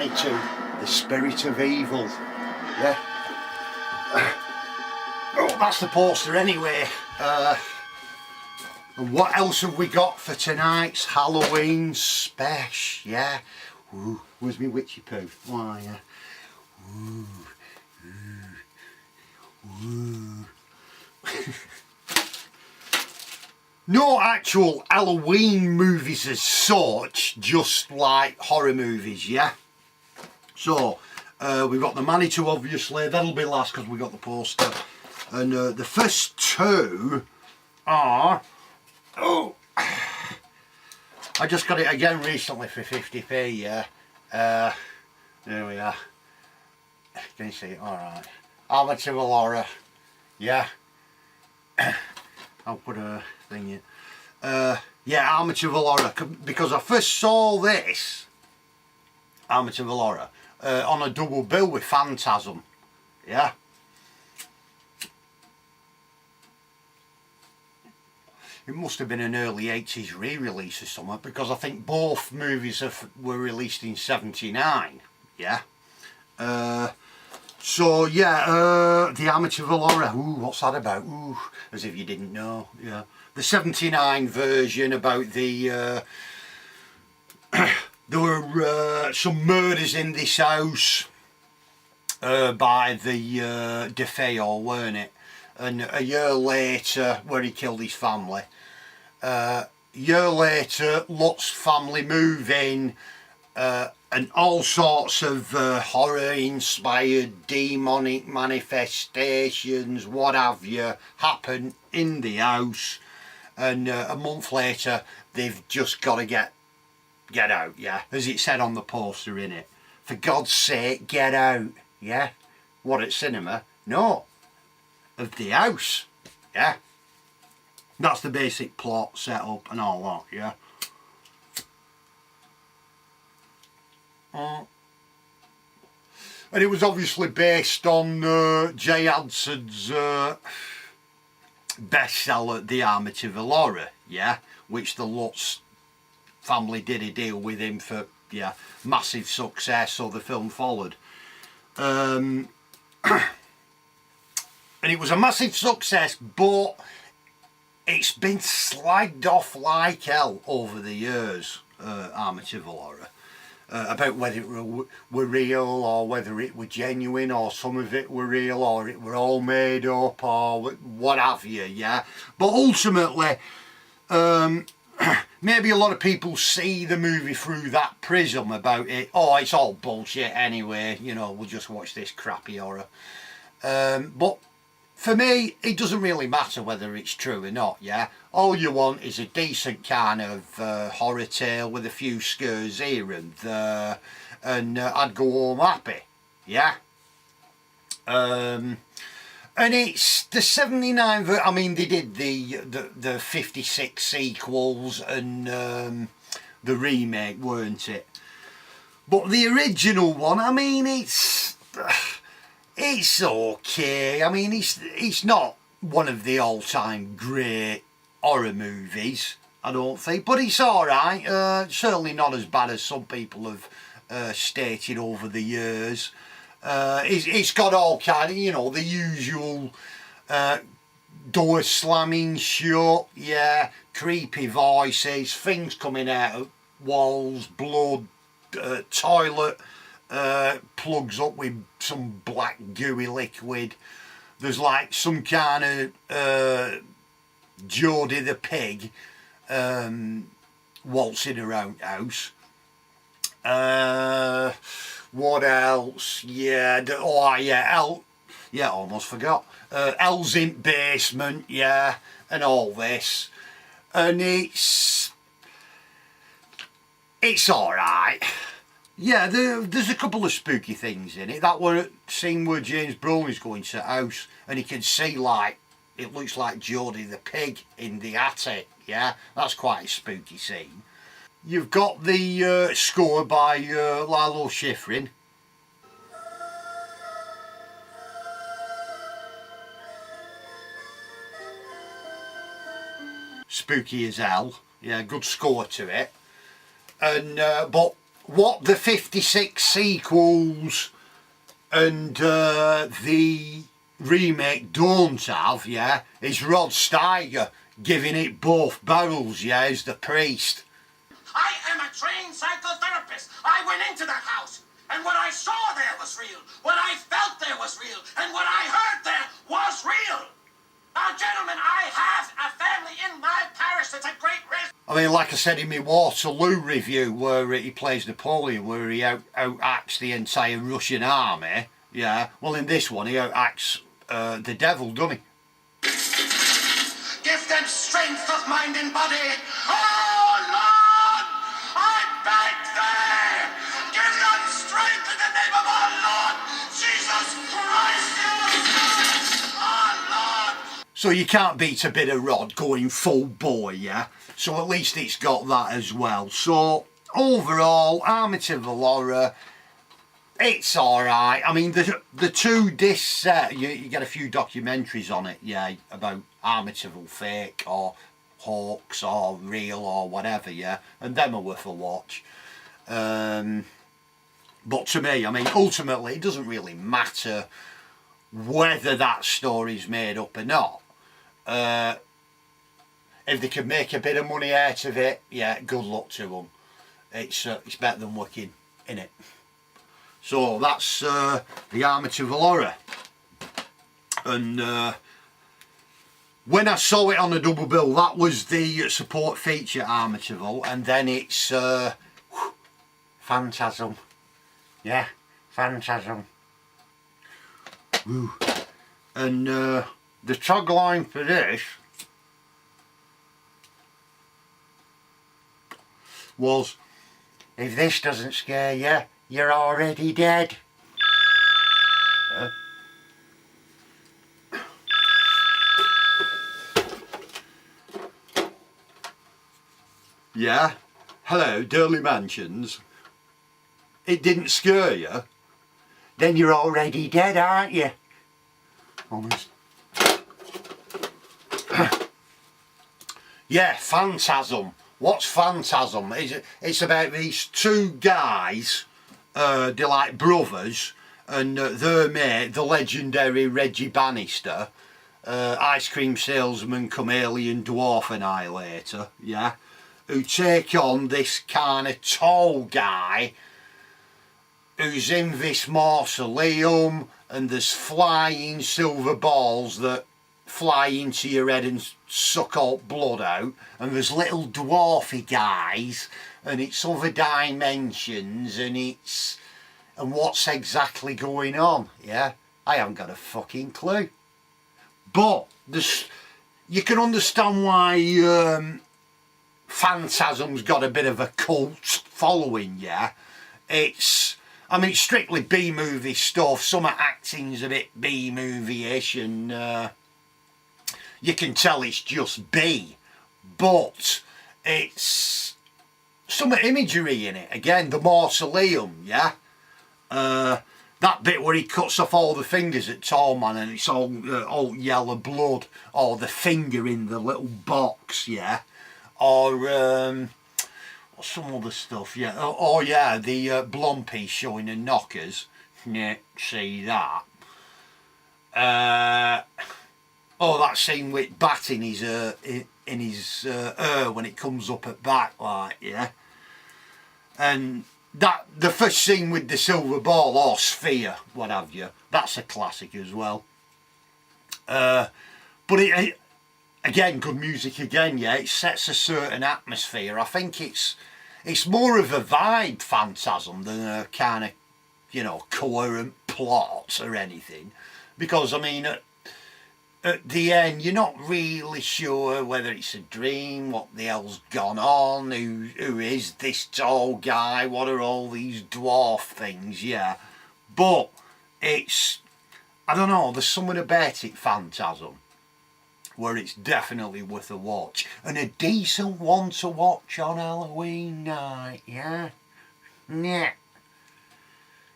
Manitou, the spirit of evil. Yeah. Oh, that's the poster anyway. And what else have we got for tonight's Halloween special? Yeah. Ooh, where's me witchy poo? Why, yeah. Ooh, ooh, ooh. No actual Halloween movies as such, just like horror movies, yeah? So, we've got the Manitou obviously, that'll be last because we got the poster. And the first two are... Oh! I just got it again recently for 50p, yeah? There we are. Can you see it? Alright. Amityville horror, yeah? I'll put a thing in. Yeah, Amityville horror, because I first saw this Amityville horror on a double bill with Phantasm, yeah. It must have been an early 80s re-release or something, because I think both movies were released in 79, yeah. So yeah, the Amityville horror, ooh, what's that about? Ooh, as if you didn't know, yeah. The 79 version about the, there were some murders in this house by the DeFeo, weren't it? And a year later, where he killed his family, a year later, Lut's family move in, and all sorts of horror-inspired demonic manifestations, what have you, happen in the house. And a month later, they've just got to get out, yeah? As it said on the poster, innit? For God's sake, get out, yeah? What, at cinema? No. Of the house, yeah? That's the basic plot, setup and all that, yeah? And it was obviously based on Jay Hanson's bestseller, The Amityville Horror, yeah? Which the Lutz family did a deal with him for, yeah, massive success, so the film followed. And it was a massive success, but it's been slagged off like hell over the years, Amityville Horror. About whether it were real or whether it were genuine or some of it were real or it were all made up or what have you, yeah? But ultimately, maybe a lot of people see the movie through that prism about it. Oh, it's all bullshit anyway, you know, we'll just watch this crappy horror. But for me, it doesn't really matter whether it's true or not, yeah? All you want is a decent kind of horror tale with a few scares here and there, and I'd go home happy, yeah? And it's the 79, I mean, they did the 56 sequels and the remake, weren't it? But the original one, I mean, it's okay. I mean, it's not one of the all-time great horror movies, I don't think, but it's alright. Certainly not as bad as some people have stated over the years. It's got all kind of, you know, the usual door slamming shut, yeah, creepy voices, things coming out of walls, blood, toilet plugs up with some black gooey liquid. There's like some kind of Geordie the pig waltzing around house. What else? Yeah, oh yeah, yeah, almost forgot. El's in basement, yeah, and all this. And it's alright. Yeah, there's a couple of spooky things in it. That one scene where James Brolyn's going to the house and he can see, like, it looks like Geordie the pig in the attic, yeah? That's quite a spooky scene. You've got the score by Lalo Schifrin. Spooky as hell. Yeah, good score to it. And but what the 56 sequels and the remake don't have, yeah, is Rod Steiger giving it both barrels, yeah, as the priest. I am a trained psychotherapist. I went into that house, and what I saw there was real. What I felt there was real. And what I heard there was real. Now, gentlemen, I have a family in my parish that's at great risk. I mean, like I said in my Waterloo review, where he plays Napoleon, where he outacts the entire Russian army, yeah, well, in this one, he outacts the devil, doesn't he? Give them strength of mind and body. Oh, Lord, I beg thee. Give them strength in the name of our Lord Jesus Christ. Oh, Lord. So you can't beat a bit of Rod going full boy, yeah? So at least it's got that as well. So overall, Amityville Horror, it's alright. I mean, the 2 disc set, you get a few documentaries on it, yeah, about Amityville fake or hoax or real or whatever, yeah, and them are worth a watch. But to me, I mean, ultimately, it doesn't really matter whether that story's made up or not. If they can make a bit of money out of it, yeah, good luck to them. It's better than working in it. So that's the Amityville Horror. And when I saw it on a double bill, that was the support feature Amityville, and then it's Phantasm. Yeah, Phantasm. Woo. And the tagline for this was, if this doesn't scare you, you're already dead. Yeah, hello, Durley Mansions. It didn't scare you? Then you're already dead, aren't you? Honest. Yeah, Phantasm. What's Phantasm? It's about these 2 guys, they're like brothers, and their mate, the legendary Reggie Bannister, ice cream salesman come alien dwarf annihilator, yeah, who take on this kind of tall guy who's in this mausoleum, and there's flying silver balls that fly into your head and suck all blood out, and there's little dwarfy guys, and it's other dimensions, and what's exactly going on, yeah? I haven't got a fucking clue. But you can understand why Phantasm's got a bit of a cult following, yeah? I mean, it's strictly B-movie stuff. Some acting's a bit B-movie-ish, and you can tell it's just B, but it's some imagery in it. Again, the mausoleum, yeah? That bit where he cuts off all the fingers at Tallman and it's all yellow blood, or the finger in the little box, yeah? Or some other stuff, yeah. Oh yeah, the Blompies showing the knockers. Yeah, see that. Oh, that scene with Bat in his when it comes up at back, like, yeah. And the first scene with the silver ball or sphere, what have you, that's a classic as well. But it again, good music again, yeah. It sets a certain atmosphere. I think it's more of a vibe, Phantasm, than a kind of, you know, coherent plot or anything. Because, I mean, at the end, you're not really sure whether it's a dream, what the hell's gone on, who is this tall guy, what are all these dwarf things, yeah. But it's, I don't know, there's something about it, Phantasm, where it's definitely worth a watch. And a decent one to watch on Halloween night, yeah? Yeah.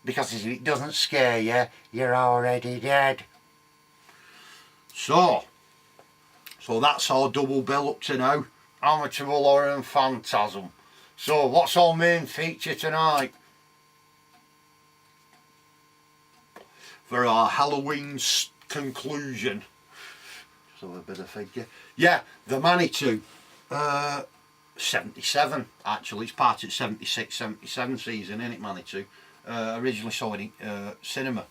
Because if it doesn't scare you, you're already dead. So that's our double bill up to now. Amityville Horror and Phantasm. So what's our main feature tonight? For our Halloween conclusion. So a bit of figure. Yeah, the Manitou. 77 actually. It's part of 76-77 season, isn't it, Manitou? Originally saw it in cinema.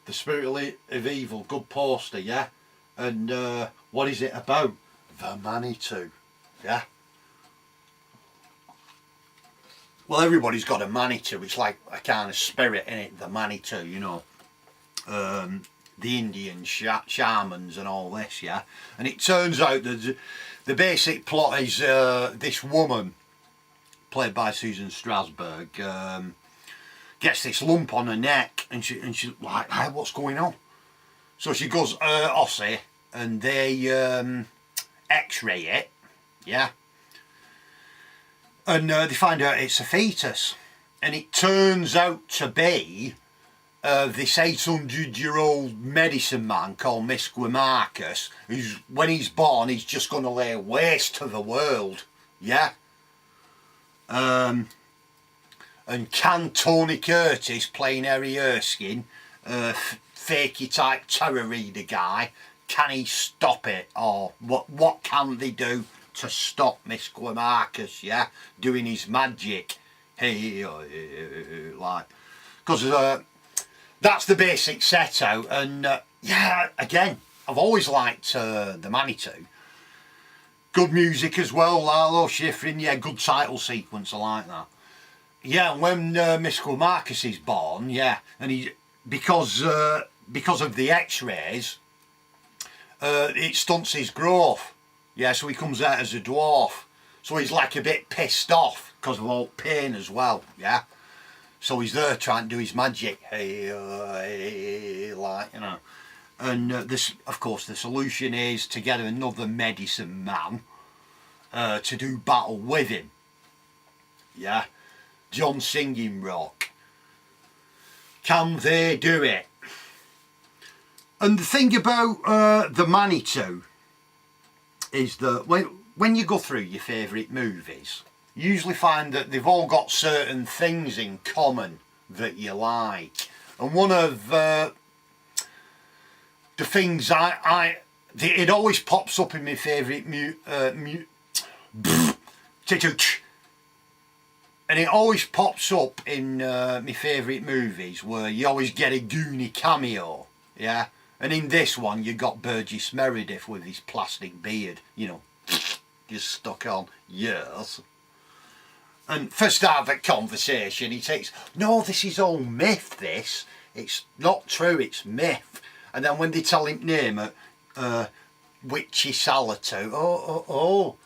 The Spirit of Evil, good poster, yeah? And what is it about? The Manitou, yeah? Well, everybody's got a Manitou. It's like a kind of spirit in it, the Manitou, you know. The Indian shamans and all this, yeah? And it turns out that the basic plot is this woman, played by Susan Strasberg, gets this lump on her neck, and she's like, hey, what's going on? So she goes Aussie, and they x-ray it, yeah? And they find out it's a fetus. And it turns out to be this 800-year-old medicine man called Misquamarcus, who's, when he's born, he's just going to lay waste to the world, yeah? And can Tony Curtis, playing Harry Erskine, fakey type terror reader guy, can he stop it? Or what can they do to stop Misquamarcus, yeah, doing his magic? Hey, like, because that's the basic set out. And yeah, again, I've always liked the Manitou. Good music as well, Lalo Schifrin, yeah, good title sequence, I like that. Yeah, and when Misquamarcus is born, yeah, and he because of the X-rays, it stunts his growth. Yeah, so he comes out as a dwarf. So he's like a bit pissed off because of all pain as well, yeah. So he's there trying to do his magic, hey, like, you know. And this, of course, the solution is to get another medicine man to do battle with him, yeah. John Singing Rock. Can they do it? And the thing about the Manitou is that when you go through your favourite movies, you usually find that they've all got certain things in common that you like. And one of the things it always pops up in my favourite and it always pops up in my favourite movies where you always get a Goonie cameo, yeah? And in this one, you got Burgess Meredith with his plastic beard, you know, just stuck on, yes. And for start of that conversation, he takes, no, this is all myth, this. It's not true, it's myth. And then when they tell him name it, Witchy Salatu, all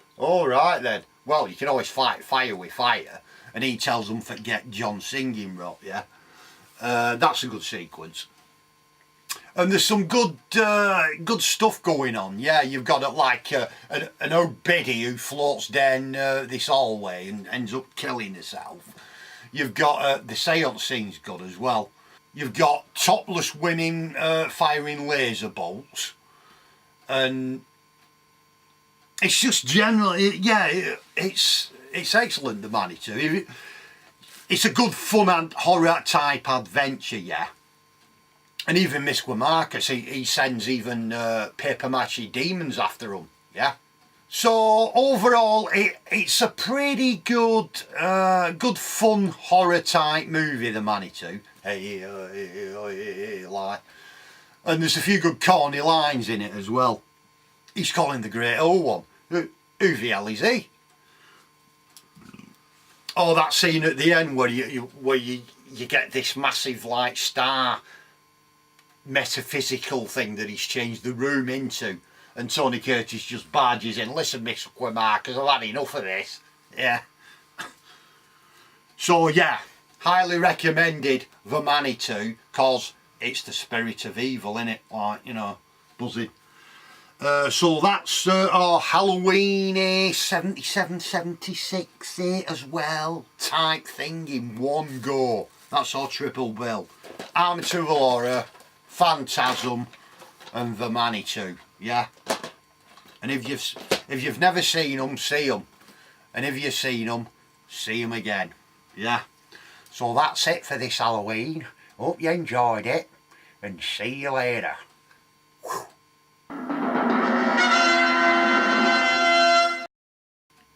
right then. Well, you can always fight fire with fire. And he tells them forget John Singing Rock, yeah. That's a good sequence. And there's some good stuff going on. Yeah, you've got like an old biddy who floats down this hallway and ends up killing herself. You've got the seance scene's good as well. You've got topless women firing laser bolts. And it's just generally, yeah, it's excellent, the Manitou. It's a good fun and horror type adventure, yeah. And even Misquamarcus, he sends even paper mache demons after him, yeah. So overall, it's a pretty good, good fun horror type movie, the Manitou. Like, and there's a few good corny lines in it as well. He's calling the Great Old One. Who the hell is he? Oh, that scene at the end where you get this massive like star metaphysical thing that he's changed the room into, and Tony Curtis just barges in. Listen, Miss Quamarcus, I've had enough of this. Yeah. So yeah, highly recommended the Manitou, cause it's the Spirit of Evil, innit? Like, you know, buzzing. So that's our Halloween 77-76 as well type thing in one go. That's our triple bill. Amityville Horror, Phantasm and the Manitou, yeah. And if you've never seen them, see them. And if you've seen them, see them again. Yeah. So that's it for this Halloween. Hope you enjoyed it, and see you later.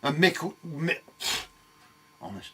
And honest.